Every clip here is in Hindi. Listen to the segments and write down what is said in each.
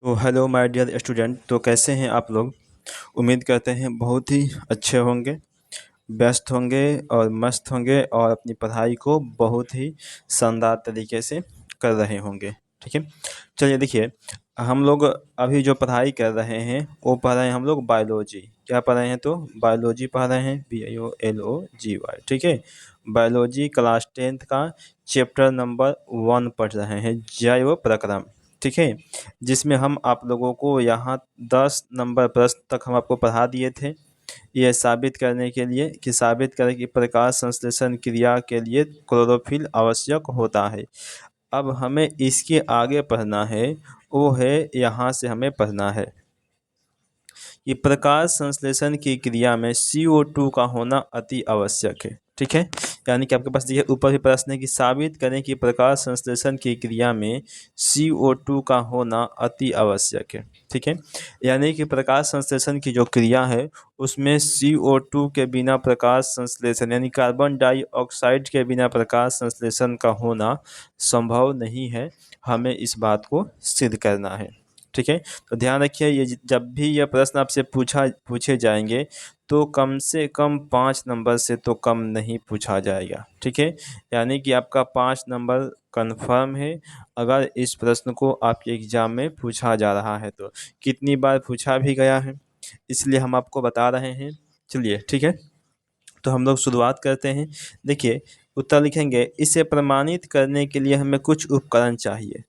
तो हेलो माय डियर स्टूडेंट। तो कैसे हैं आप लोग। उम्मीद करते हैं बहुत ही अच्छे होंगे, व्यस्त होंगे और मस्त होंगे और अपनी पढ़ाई को बहुत ही शानदार तरीके से कर रहे होंगे। ठीक है, चलिए देखिए, हम लोग अभी जो पढ़ाई कर रहे हैं वो पढ़ रहे हैं हम लोग बायोलॉजी। क्या पढ़ रहे हैं? तो बायोलॉजी पढ़ रहे हैं, BIOLOGY। ठीक है, बायोलॉजी क्लास 10th का चैप्टर नंबर 1 पढ़ रहे हैं, जैव प्रक्रम। ठीक है, जिसमें हम आप लोगों को यहाँ 10 नंबर प्रश्न तक हम आपको पढ़ा दिए थे, यह साबित करने के लिए कि साबित करें कि प्रकाश संश्लेषण क्रिया के लिए क्लोरोफिल आवश्यक होता है। अब हमें इसके आगे पढ़ना है, वो है यहाँ से हमें पढ़ना है कि प्रकाश संश्लेषण की क्रिया में CO2 का होना अति आवश्यक है। ठीक है, यानी कि आपके पास देखिए ऊपर भी प्रश्न है कि साबित करें कि प्रकाश संश्लेषण की क्रिया में CO2 का होना अति आवश्यक है। ठीक है, यानी कि प्रकाश संश्लेषण की जो क्रिया है उसमें CO2 के बिना प्रकाश संश्लेषण यानी कार्बन डाइऑक्साइड के बिना प्रकाश संश्लेषण का होना संभव नहीं है। हमें इस बात को सिद्ध करना है। ठीक है, तो ध्यान रखिए, ये जब भी यह प्रश्न आपसे पूछे जाएंगे तो कम से कम 5 नंबर से तो कम नहीं पूछा जाएगा। ठीक है, यानी कि आपका 5 नंबर कंफर्म है अगर इस प्रश्न को आपके एग्जाम में पूछा जा रहा है तो। कितनी बार पूछा भी गया है इसलिए हम आपको बता रहे हैं। चलिए ठीक है, तो हम लोग शुरुआत करते हैं। देखिए, उत्तर लिखेंगे, इसे प्रमाणित करने के लिए हमें कुछ उपकरण चाहिए।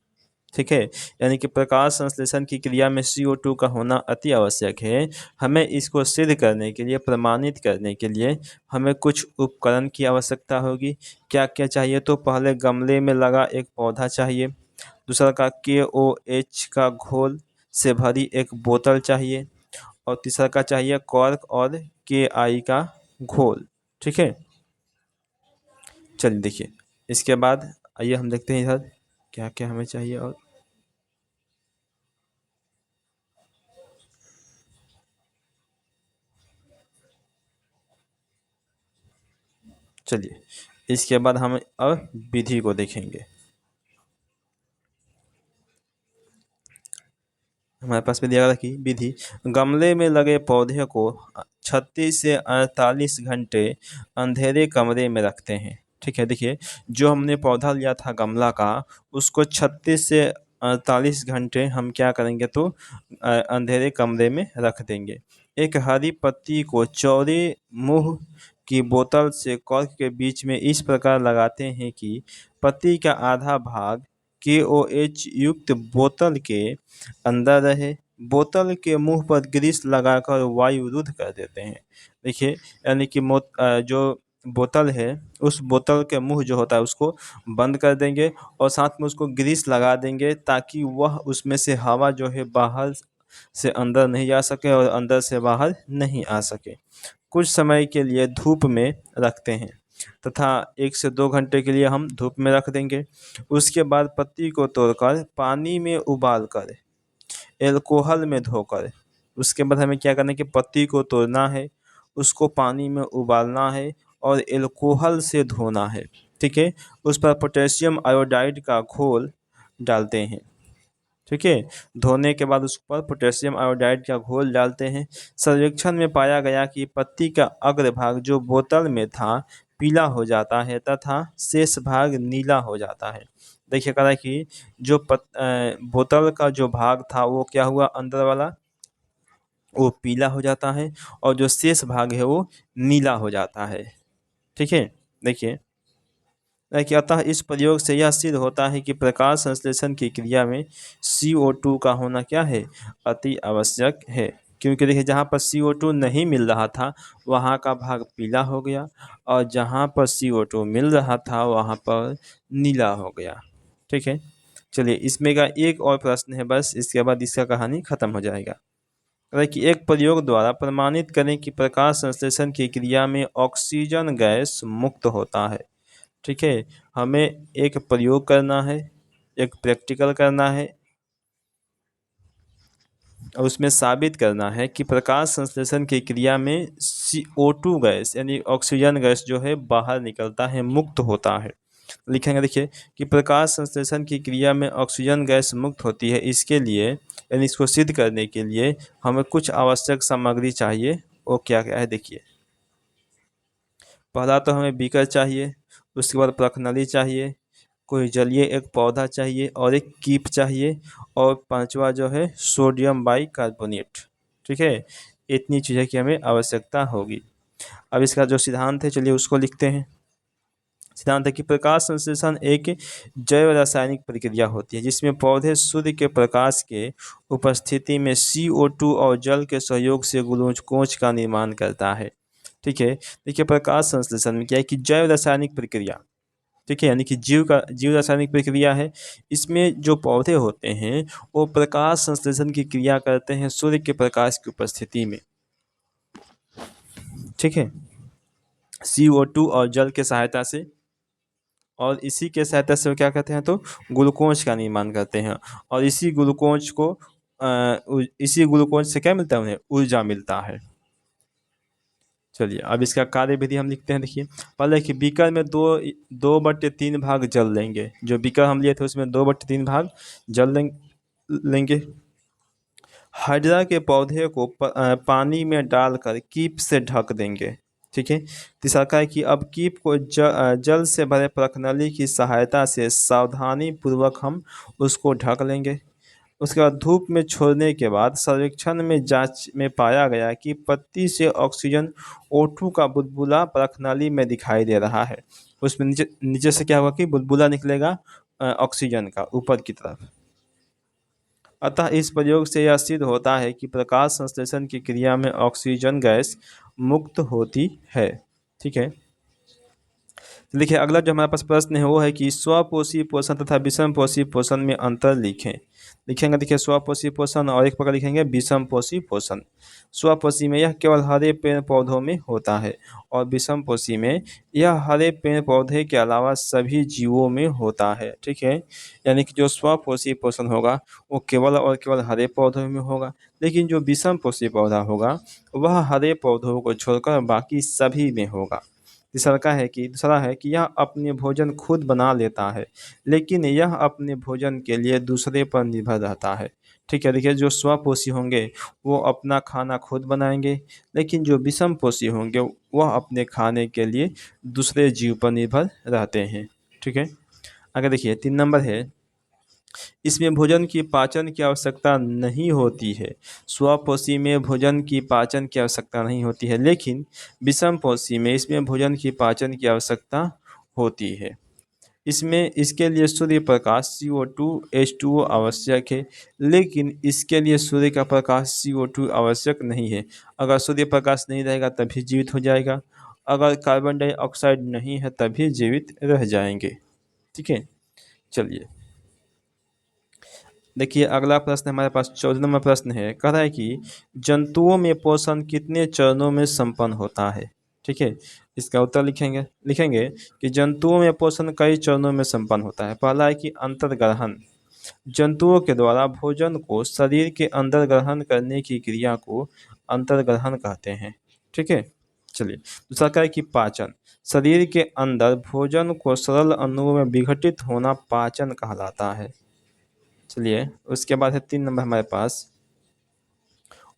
ठीक है, यानी कि प्रकाश संश्लेषण की क्रिया में CO2 का होना अति आवश्यक है। हमें इसको सिद्ध करने के लिए, प्रमाणित करने के लिए हमें कुछ उपकरण की आवश्यकता होगी। क्या क्या चाहिए? तो पहले गमले में लगा एक पौधा चाहिए, दूसरा का KOH का घोल से भरी एक बोतल चाहिए और तीसरा का चाहिए कॉर्क और KI का घोल। ठीक है, चलिए देखिए, इसके बाद आइए हम देखते हैं इधर क्या क्या हमें चाहिए। और चलिए, इसके बाद हम अब विधि को देखेंगे। हमारे पास में दिया था कि विधि, गमले में लगे पौधे को 36 से 48 घंटे अंधेरे कमरे में रखते हैं। ठीक है, देखिए जो हमने पौधा लिया था गमला का, उसको 36 से 48 घंटे हम क्या करेंगे तो अंधेरे कमरे में रख देंगे। एक हरी पत्ती को चौड़े मुंह की बोतल से कॉर्क के बीच में इस प्रकार लगाते हैं कि पत्ती का आधा भाग KOH युक्त बोतल के अंदर रहे। बोतल के मुंह पर ग्रीस लगाकर वायु रुद्ध कर देते हैं। देखिए, यानी कि जो बोतल है उस बोतल के मुंह जो होता है उसको बंद कर देंगे और साथ में उसको ग्रीस लगा देंगे ताकि वह उसमें से हवा जो है बाहर से अंदर नहीं जा सके और अंदर से बाहर नहीं आ सके। कुछ समय के लिए धूप में रखते हैं तथा 1 से 2 घंटे के लिए हम धूप में रख देंगे। उसके बाद पत्ती को तोड़कर पानी में उबालकर एल्कोहल में धोकर, उसके बाद हमें क्या करना है कि पत्ती को तोड़ना है, उसको पानी में उबालना है और एल्कोहल से धोना है। ठीक है, उस पर पोटेशियम आयोडाइड का घोल डालते हैं। ठीक है, धोने के बाद उस पर पोटेशियम आयोडाइड का घोल डालते हैं। सर्वेक्षण में पाया गया कि पत्ती का अग्रभाग जो बोतल में था पीला हो जाता है तथा शेष भाग नीला हो जाता है। देखिए कह रहा है कि जो बोतल का जो भाग था वो क्या हुआ, अंदर वाला वो पीला हो जाता है और जो शेष भाग है वो नीला हो जाता है। ठीक है, देखिए कि अतः इस प्रयोग से यह सिद्ध होता है कि प्रकाश संश्लेषण की क्रिया में CO2 का होना क्या है, अति आवश्यक है। क्योंकि देखिए जहाँ पर CO2 नहीं मिल रहा था वहाँ का भाग पीला हो गया और जहाँ पर CO2 मिल रहा था वहाँ पर नीला हो गया। ठीक है, चलिए इसमें का एक और प्रश्न है बस, इसके बाद इसका कहानी खत्म हो जाएगा। कि एक प्रयोग द्वारा प्रमाणित करें कि प्रकाश संश्लेषण की क्रिया में ऑक्सीजन गैस मुक्त होता है। ठीक है, हमें एक प्रयोग करना है, एक प्रैक्टिकल करना है और उसमें साबित करना है कि प्रकाश संश्लेषण की क्रिया में CO2 गैस यानी ऑक्सीजन गैस जो है बाहर निकलता है, मुक्त होता है। लिखेंगे देखिए कि प्रकाश संश्लेषण की क्रिया में ऑक्सीजन गैस मुक्त होती है। इसके लिए यानी इसको सिद्ध करने के लिए हमें कुछ आवश्यक सामग्री चाहिए। वो क्या क्या है देखिए। पहला तो हमें बीकर चाहिए, उसके बाद प्रखनली चाहिए, कोई जलीय एक पौधा चाहिए और एक कीप चाहिए, और पांचवा जो है सोडियम बाइकार्बोनेट। ठीक है, इतनी चीज़ें की हमें आवश्यकता होगी। अब इसका जो सिद्धांत है चलिए उसको लिखते हैं। सिद्धांत है कि प्रकाश संश्लेषण एक जैव रासायनिक प्रक्रिया होती है जिसमें पौधे सूर्य के प्रकाश के उपस्थिति में CO2 और जल के सहयोग से ग्लूकोज का निर्माण करता है। ठीक है, देखिए प्रकाश संश्लेषण में क्या है कि जैव रासायनिक प्रक्रिया, ठीक है, यानी कि जीव रासायनिक प्रक्रिया है। इसमें जो पौधे होते हैं वो प्रकाश संश्लेषण की क्रिया करते हैं सूर्य के प्रकाश की उपस्थिति में। ठीक है, CO2 और जल के सहायता से, और इसी के सहायता से वो क्या करते हैं तो ग्लूकोज का निर्माण करते हैं, और इसी ग्लूकोज से क्या मिलता है उन्हें ऊर्जा मिलता है। चलिए अब इसका कार्य विधि हम लिखते हैं। देखिए पहले कि बीकर में 2/3 भाग जल लेंगे। जो बीकर हम लिए थे उसमें 2/3 भाग जल लेंगे। हाइड्रा के पौधे को पानी में डालकर कीप से ढक देंगे। ठीक है, तीसरा है कि अब कीप को जल से भरे प्रखनली की सहायता से सावधानी पूर्वक हम उसको ढक लेंगे। उसके बाद धूप में छोड़ने के बाद सर्वेक्षण में जांच में पाया गया कि पत्ती से ऑक्सीजन O2 का बुलबुला प्रखनली में दिखाई दे रहा है। उसमें नीचे नीचे से क्या होगा कि बुलबुला निकलेगा ऑक्सीजन का ऊपर की तरफ। अतः इस प्रयोग से यह सिद्ध होता है कि प्रकाश संश्लेषण की क्रिया में ऑक्सीजन गैस मुक्त होती है। ठीक है, देखिए अगला जो हमारे पास प्रश्न है वो है कि स्वपोषी पोषण तथा विषम पोषी पोषण में अंतर लिखें। लिखेंगे देखिए स्वपोषी पोषण और एक प्रकार लिखेंगे विषम पोषी पोषण। स्वपोषी में यह केवल हरे पेड़ पौधों में होता है और विषम पोषी में यह हरे पेड़ पौधे के अलावा सभी जीवों में होता है। ठीक है, यानी कि जो स्वपोषी पोषण होगा वो केवल और केवल हरे पौधों में होगा, लेकिन जो विषम पोषी पौधा होगा वह हरे पौधों को छोड़कर बाकी सभी में होगा। दूसरा है कि यह अपने भोजन खुद बना लेता है, लेकिन यह अपने भोजन के लिए दूसरे पर निर्भर रहता है। ठीक है, देखिए जो स्वपोषी होंगे वो अपना खाना खुद बनाएंगे, लेकिन जो विषम पोषी होंगे वह अपने खाने के लिए दूसरे जीव पर निर्भर रहते हैं। ठीक है, आगे देखिए 3 नंबर है, इसमें भोजन की पाचन की आवश्यकता नहीं होती है। स्वपोषी में भोजन की पाचन की आवश्यकता नहीं होती है, लेकिन विषम पोषी में इसमें भोजन की पाचन की आवश्यकता होती है। इसमें इसके लिए सूर्य प्रकाश CO2 H2O आवश्यक है, लेकिन इसके लिए सूर्य का प्रकाश CO2 आवश्यक नहीं है। अगर सूर्य प्रकाश नहीं रहेगा तभी जीवित हो जाएगा, अगर कार्बन डाइऑक्साइड नहीं है तभी जीवित रह जाएंगे। ठीक है, चलिए देखिए अगला प्रश्न हमारे पास 14 नंबर प्रश्न है। कह रहा है कि जंतुओं में पोषण कितने चरणों में संपन्न होता है। ठीक है, इसका उत्तर लिखेंगे कि जंतुओं में पोषण कई चरणों में संपन्न होता है। पहला है कि अंतर्ग्रहण, जंतुओं के द्वारा भोजन को शरीर के अंदर ग्रहण करने की क्रिया को अंतर्ग्रहण कहते हैं। ठीक है, चलिए दूसरा क्या है कि पाचन, शरीर के अंदर भोजन को सरल अणुओं में विघटित होना पाचन कहलाता है। चलिए उसके बाद है 3 नंबर हमारे पास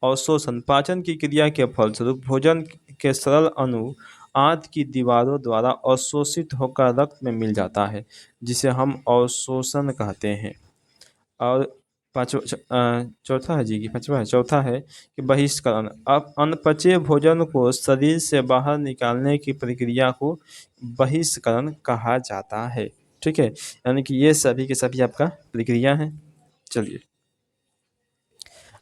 अवशोषण, पाचन की क्रिया के फलस्वरूप भोजन के सरल अणु आंत की दीवारों द्वारा अवशोषित होकर रक्त में मिल जाता है, जिसे हम अवशोषण कहते हैं। और चौथा है जी कि पांचवा है, चौथा है कि बहिष्करण, अब अनपचे भोजन को शरीर से बाहर निकालने की प्रक्रिया को बहिष्करण कहा जाता है। ठीक है, यानी कि ये सभी के सभी आपका प्रक्रिया है। चलिए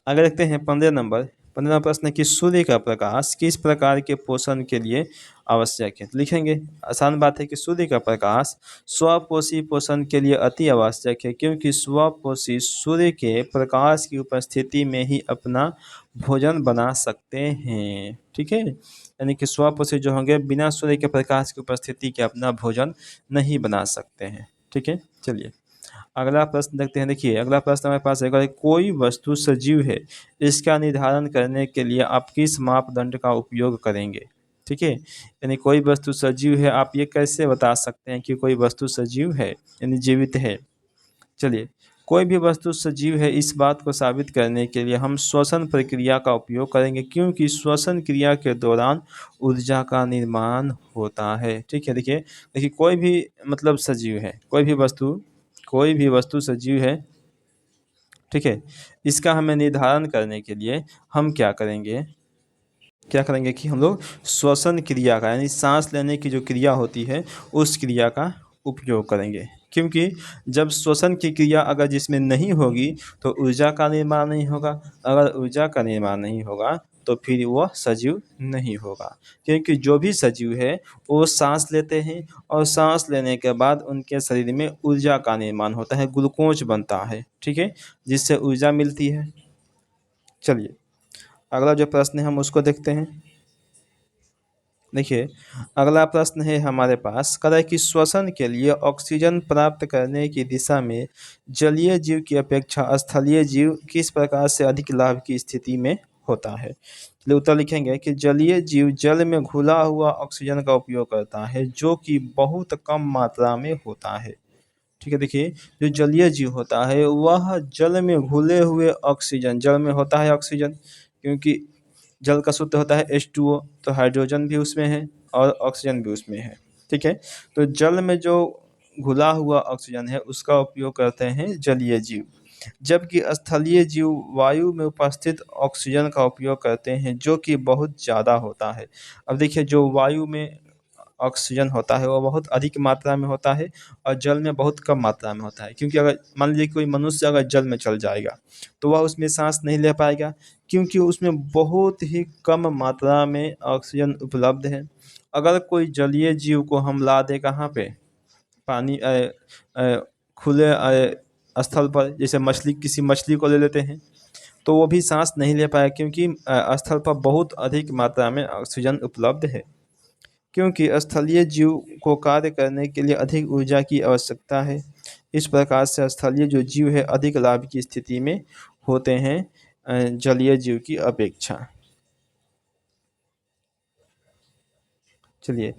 आगे देखते हैं 15 प्रश्न है कि सूर्य का प्रकाश किस प्रकार के पोषण के लिए आवश्यक है। तो लिखेंगे आसान बात है कि सूर्य का प्रकाश स्वपोषी पोषण के लिए अति आवश्यक है, क्योंकि स्वपोषी सूर्य के प्रकाश की उपस्थिति में ही अपना भोजन बना सकते हैं। ठीक है, यानी कि स्वपोषी जो होंगे बिना सूर्य के प्रकाश की उपस्थिति के अपना भोजन नहीं बना सकते हैं। ठीक है, चलिए अगला प्रश्न देखते हैं। देखिए अगला प्रश्न हमारे पास है, अगर कोई वस्तु सजीव है इसका निर्धारण करने के लिए आप किस मापदंड का उपयोग करेंगे। ठीक है, यानी कोई वस्तु सजीव है, आप ये कैसे बता सकते हैं कि कोई वस्तु सजीव है यानी जीवित है। चलिए, कोई भी वस्तु सजीव है इस बात को साबित करने के लिए हम श्वसन प्रक्रिया का उपयोग करेंगे, क्योंकि श्वसन क्रिया के दौरान ऊर्जा का निर्माण होता है। ठीक है, देखिए देखिए कोई भी मतलब सजीव है, कोई भी वस्तु सजीव है। ठीक है, इसका हमें निर्धारण करने के लिए हम क्या करेंगे कि हम लोग श्वसन क्रिया का यानी सांस लेने की जो क्रिया होती है उस क्रिया का उपयोग करेंगे, क्योंकि जब श्वसन की क्रिया अगर जिसमें नहीं होगी तो ऊर्जा का निर्माण नहीं होगा। अगर ऊर्जा का निर्माण नहीं होगा तो फिर वह सजीव नहीं होगा, क्योंकि जो भी सजीव है वो सांस लेते हैं और सांस लेने के बाद उनके शरीर में ऊर्जा का निर्माण होता है, ग्लूकोज बनता है। ठीक है, जिससे ऊर्जा मिलती है। चलिए, अगला जो प्रश्न है हम उसको देखते हैं। देखिए, अगला प्रश्न है हमारे पास, कह रहा है कि श्वसन के लिए ऑक्सीजन प्राप्त करने की दिशा में जलीय जीव की अपेक्षा स्थलीय जीव किस प्रकार से अधिक लाभ की स्थिति में होता है। चलिए उत्तर लिखेंगे कि जलीय जीव जल में घुला हुआ ऑक्सीजन का उपयोग करता है, जो कि बहुत कम मात्रा में होता है। ठीक है, देखिए जो जलीय जीव होता है वह जल में घुले हुए ऑक्सीजन, जल में होता है ऑक्सीजन, क्योंकि जल का सूत्र होता है H2O, तो हाइड्रोजन भी उसमें है और ऑक्सीजन भी उसमें है। ठीक है, तो जल में जो घुला हुआ ऑक्सीजन है उसका उपयोग करते हैं जलीय जीव, जबकि स्थलीय जीव वायु में उपस्थित ऑक्सीजन का उपयोग करते हैं, जो कि बहुत ज़्यादा होता है। अब देखिए, जो वायु में ऑक्सीजन होता है वो बहुत अधिक मात्रा में होता है और जल में बहुत कम मात्रा में होता है, क्योंकि अगर मान लीजिए कोई मनुष्य अगर जल में चल जाएगा तो वह उसमें सांस नहीं ले पाएगा, क्योंकि उसमें बहुत ही कम मात्रा में ऑक्सीजन उपलब्ध है। अगर कोई जलीय जीव को हम ला दें कहाँ पे, पानी खुले स्थल पर, जैसे मछली, किसी मछली को ले लेते हैं तो वो भी सांस नहीं ले पाए, क्योंकि स्थल पर बहुत अधिक मात्रा में ऑक्सीजन उपलब्ध है। क्योंकि स्थलीय जीव को कार्य करने के लिए अधिक ऊर्जा की आवश्यकता है। इस प्रकार से स्थलीय जो जीव है अधिक लाभ की स्थिति में होते हैं जलीय जीव की अपेक्षा। चलिए,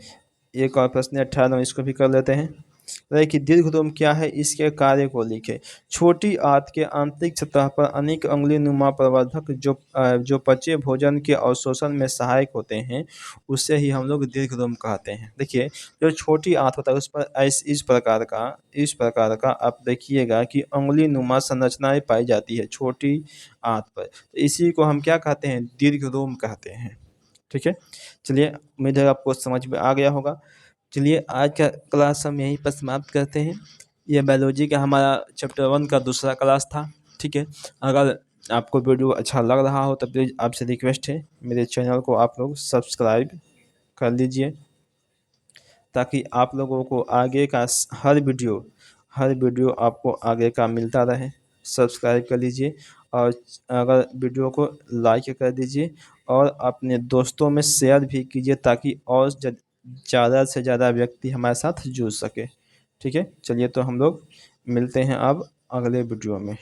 एक और प्रश्न 18 इसको भी कर लेते हैं। रहे कि दीर्घ क्या है, इसके कार्य को लिखे। छोटी आंत के आंतरिक सतह पर अनेक अंगुली नुमा प्रवर्धक जो पचे भोजन के अवशोषण में सहायक होते हैं, उससे ही हम लोग दीर्घ कहते हैं। देखिए, जो छोटी आंत होता है उस पर इस प्रकार का आप देखिएगा कि अंगुली नुमा संरचनाएं पाई जाती है छोटी आंत पर, तो इसी को हम क्या कहते हैं, दीर्घ कहते हैं। ठीक है, चलिए उम्मीद है आपको समझ में आ गया होगा। चलिए, आज का क्लास हम यहीं पर समाप्त करते हैं। ये बायोलॉजी का हमारा चैप्टर 1 का दूसरा क्लास था। ठीक है, अगर आपको वीडियो अच्छा लग रहा हो तो प्लीज़ आपसे रिक्वेस्ट है मेरे चैनल को आप लोग सब्सक्राइब कर लीजिए, ताकि आप लोगों को आगे का हर वीडियो आपको आगे का मिलता रहे। सब्सक्राइब कर लीजिए और अगर वीडियो को लाइक कर दीजिए और अपने दोस्तों में शेयर भी कीजिए, ताकि और ज़्यादा से ज़्यादा व्यक्ति हमारे साथ जुड़ सके। ठीक है, चलिए तो हम लोग मिलते हैं अब अगले वीडियो में।